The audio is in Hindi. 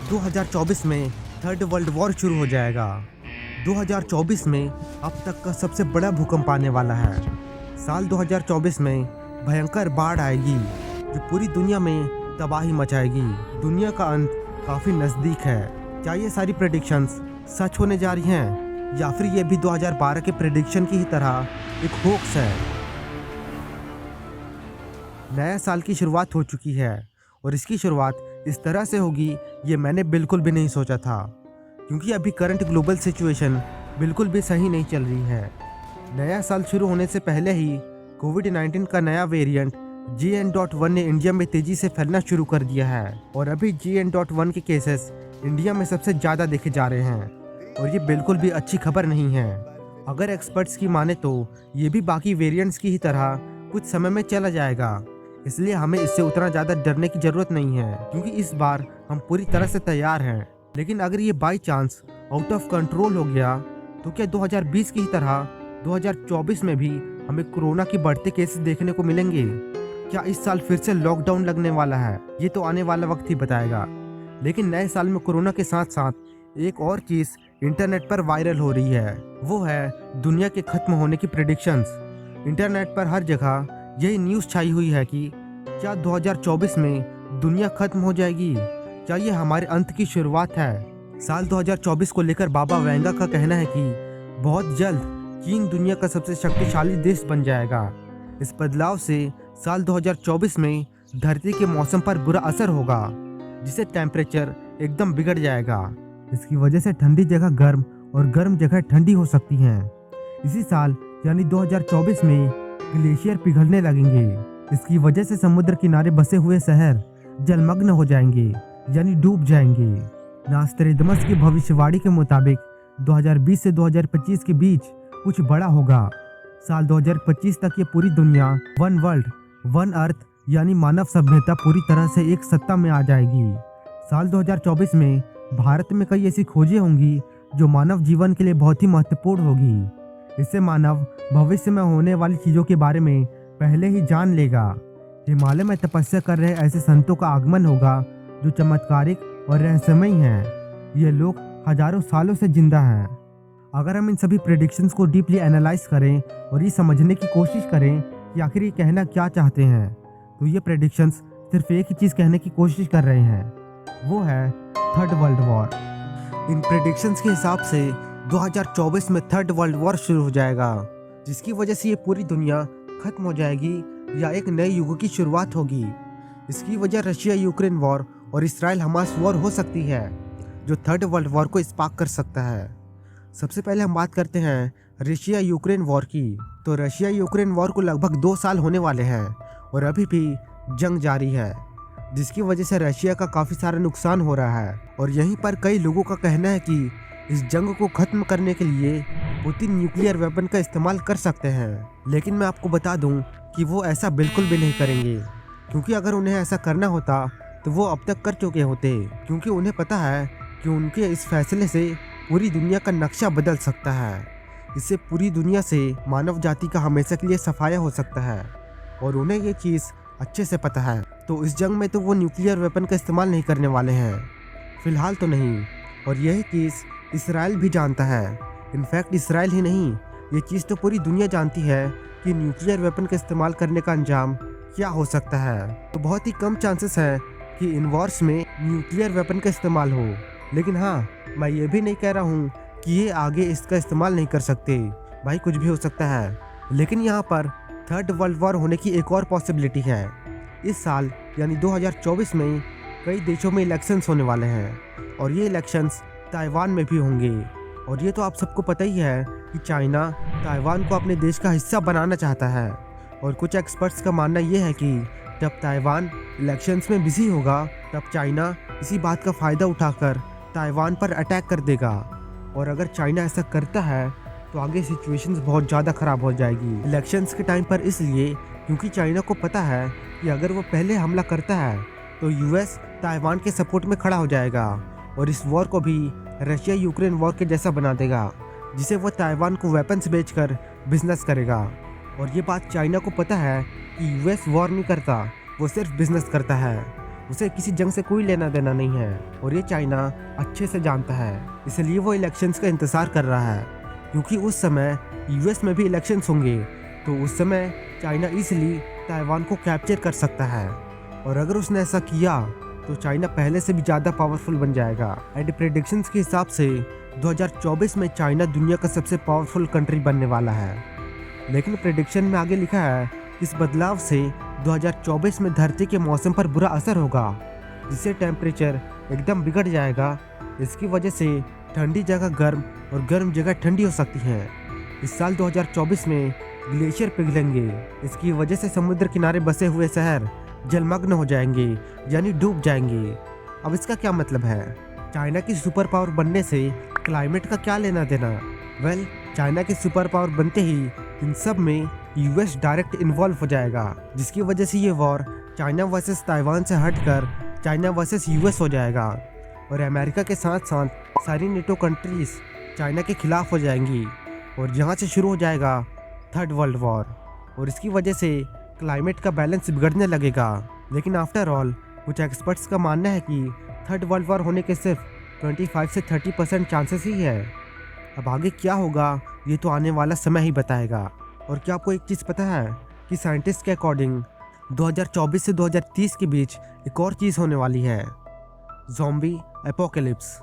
2024 में थर्ड वर्ल्ड वॉर शुरू हो जाएगा। 2024 में अब तक का सबसे बड़ा भूकंप आने वाला है। साल 2024 में भयंकर बाढ़ आएगी जो पूरी दुनिया में तबाही मचाएगी। दुनिया का अंत काफ़ी नज़दीक है। क्या ये सारी प्रेडिक्शंस सच होने जा रही हैं या फिर ये भी 2012 के प्रेडिक्शन की ही तरह एक होक्स है? नया साल की शुरुआत हो चुकी है और इसकी शुरुआत इस तरह से होगी ये मैंने बिल्कुल भी नहीं सोचा था, क्योंकि अभी करंट ग्लोबल सिचुएशन बिल्कुल भी सही नहीं चल रही है। नया साल शुरू होने से पहले ही कोविड-19 का नया वेरिएंट JN.1 ने इंडिया में तेजी से फैलना शुरू कर दिया है और अभी JN.1 के केसेस इंडिया में सबसे ज़्यादा देखे जा रहे हैं और ये बिल्कुल भी अच्छी खबर नहीं है। अगर एक्सपर्ट्स की माने तो ये भी बाकी वेरिएंट्स की ही तरह कुछ समय में चला जाएगा, इसलिए हमें इससे उतना ज़्यादा डरने की ज़रूरत नहीं है, क्योंकि इस बार हम पूरी तरह से तैयार हैं। लेकिन अगर ये by chance out of control हो गया तो क्या 2020 की ही तरह 2024 में भी हमें कोरोना की बढ़ते केसेस देखने को मिलेंगे? क्या इस साल फिर से लॉकडाउन लगने वाला है? ये तो आने वाला वक्त ही बताएगा। लेकिन नए साल में कोरोना के साथ साथ एक और चीज़ इंटरनेट पर वायरल हो रही है, वो है दुनिया के खत्म होने की प्रेडिक्शंस। इंटरनेट पर हर जगह यही न्यूज़ छाई हुई है कि क्या 2024 में दुनिया खत्म हो जाएगी? क्या ये हमारे अंत की शुरुआत है? साल 2024 को लेकर बाबा वेंगा का कहना है कि बहुत जल्द चीन दुनिया का सबसे शक्तिशाली देश बन जाएगा। इस बदलाव से साल 2024 में धरती के मौसम पर बुरा असर होगा, जिससे टेम्परेचर एकदम बिगड़ जाएगा। इसकी वजह से ठंडी जगह गर्म और गर्म जगह ठंडी हो सकती हैं। इसी साल यानी 2024 में ग्लेशियर पिघलने लगेंगे। इसकी वजह से समुद्र किनारे बसे हुए शहर जलमग्न हो जाएंगे यानी डूब जाएंगे। नास्ट्रेडमस की भविष्यवाणी के मुताबिक 2020 से 2025 के बीच कुछ बड़ा होगा। साल 2025 तक ये पूरी दुनिया वन वर्ल्ड वन अर्थ यानी मानव सभ्यता पूरी तरह से एक सत्ता में आ जाएगी। साल 2024 में भारत में कई ऐसी खोजें होंगी जो मानव जीवन के लिए बहुत ही महत्वपूर्ण होगी। इससे मानव भविष्य में होने वाली चीज़ों के बारे में पहले ही जान लेगा। हिमालय में तपस्या कर रहे ऐसे संतों का आगमन होगा जो चमत्कारिक और रहस्यमय हैं। ये लोग हजारों सालों से जिंदा हैं। अगर हम इन सभी प्रेडिक्शंस को डीपली एनालाइज करें और ये समझने की कोशिश करें कि आखिर ये कहना क्या चाहते हैं, तो ये प्रेडिक्शंस सिर्फ एक ही चीज़ कहने की कोशिश कर रहे हैं, वो है थर्ड वर्ल्ड वॉर। इन प्रेडिक्शंस के हिसाब से 2024 में थर्ड वर्ल्ड वॉर शुरू हो जाएगा, जिसकी वजह से ये पूरी दुनिया खत्म हो जाएगी या एक नए युग की शुरुआत होगी। इसकी वजह रशिया यूक्रेन वॉर और इसराइल हमास वॉर हो सकती है, जो थर्ड वर्ल्ड वॉर को स्पार्क कर सकता है। सबसे पहले हम बात करते हैं रशिया यूक्रेन वॉर की। तो रशिया यूक्रेन वॉर को लगभग 2 साल होने वाले हैं और अभी भी जंग जारी है, जिसकी वजह से रशिया का काफ़ी सारा नुकसान हो रहा है। और यहीं पर कई लोगों का कहना है कि इस जंग को ख़त्म करने के लिए पुतिन न्यूक्लियर वेपन का इस्तेमाल कर सकते हैं। लेकिन मैं आपको बता दूं कि वो ऐसा बिल्कुल भी नहीं करेंगे, क्योंकि अगर उन्हें ऐसा करना होता तो वो अब तक कर चुके होते, क्योंकि उन्हें पता है कि उनके इस फैसले से पूरी दुनिया का नक्शा बदल सकता है। इससे पूरी दुनिया से मानव जाति का हमेशा के लिए सफाया हो सकता है और उन्हें ये चीज़ अच्छे से पता है। तो इस जंग में तो वो न्यूक्लियर वेपन का इस्तेमाल नहीं करने वाले हैं, फिलहाल तो नहीं। और यही चीज़ इसराइल भी जानता है। इनफैक्ट इसराइल ही नहीं, ये चीज़ तो पूरी दुनिया जानती है कि न्यूक्लियर वेपन का इस्तेमाल करने का अंजाम क्या हो सकता है। तो बहुत ही कम चांसेस है कि इन वॉर्स में न्यूक्लियर वेपन का इस्तेमाल हो। लेकिन हाँ, मैं ये भी नहीं कह रहा हूँ कि ये आगे इसका इस्तेमाल नहीं कर सकते। भाई कुछ भी हो सकता है। लेकिन यहाँ पर थर्ड वर्ल्ड वॉर होने की एक और पॉसिबिलिटी है। इस साल यानी 2024 में कई देशों में इलेक्शंस होने वाले हैं और ये इलेक्शंस ताइवान में भी होंगे। और ये तो आप सबको पता ही है कि चाइना ताइवान को अपने देश का हिस्सा बनाना चाहता है। और कुछ एक्सपर्ट्स का मानना ये है कि जब ताइवान इलेक्शंस में बिजी होगा तब चाइना इसी बात का फ़ायदा उठाकर ताइवान पर अटैक कर देगा। और अगर चाइना ऐसा करता है तो आगे सिचुएशंस बहुत ज़्यादा ख़राब हो जाएगी इलेक्शंस के टाइम पर, इसलिए क्योंकि चाइना को पता है कि अगर वो पहले हमला करता है तो यूएस ताइवान के सपोर्ट में खड़ा हो जाएगा और इस वॉर को भी रशिया यूक्रेन वॉर के जैसा बना देगा, जिसे वो ताइवान को वेपन्स बेचकर बिजनेस करेगा। और ये बात चाइना को पता है कि यूएस वॉर नहीं करता, वो सिर्फ बिजनेस करता है। उसे किसी जंग से कोई लेना देना नहीं है और ये चाइना अच्छे से जानता है। इसलिए वो इलेक्शंस का इंतज़ार कर रहा है, क्योंकि उस समय यूएस में भी इलेक्शंस होंगे, तो उस समय चाइना इजीली ताइवान को कैप्चर कर सकता है। और अगर उसने ऐसा किया तो चाइना पहले से भी ज़्यादा पावरफुल बन जाएगा। एंड प्रेडिक्शंस के हिसाब से 2024 में चाइना दुनिया का सबसे पावरफुल कंट्री बनने वाला है। लेकिन प्रेडिक्शन में आगे लिखा है इस बदलाव से 2024 में धरती के मौसम पर बुरा असर होगा, जिससे टेम्परेचर एकदम बिगड़ जाएगा। इसकी वजह से ठंडी जगह गर्म और गर्म जगह ठंडी हो सकती है। इस साल 2024 में ग्लेशियर पिघलेंगे। इसकी वजह से समुद्र किनारे बसे हुए शहर जलमग्न हो जाएंगे, यानी डूब जाएंगे। अब इसका क्या मतलब है? चाइना की सुपर पावर बनने से क्लाइमेट का क्या लेना देना? वेल, चाइना के सुपर पावर बनते ही इन सब में यूएस डायरेक्ट इन्वॉल्व हो जाएगा, जिसकी वजह से ये वॉर चाइना वर्सेस ताइवान से हटकर चाइना वर्सेस यूएस हो जाएगा। और अमेरिका के साथ साथ सारी नेटो कंट्रीज चाइना के खिलाफ हो जाएंगी और यहाँ से शुरू हो जाएगा थर्ड वर्ल्ड वॉर। और इसकी वजह से क्लाइमेट का बैलेंस बिगड़ने लगेगा। लेकिन आफ्टर ऑल कुछ एक्सपर्ट्स का मानना है कि थर्ड वर्ल्ड वॉर होने के सिर्फ 25 से 30% चांसेस ही है। अब आगे क्या होगा ये तो आने वाला समय ही बताएगा। और क्या आपको एक चीज़ पता है कि साइंटिस्ट के अकॉर्डिंग 2024 से 2030 के बीच एक और चीज़ होने वाली है, ज़ॉम्बी एपोकलिप्स।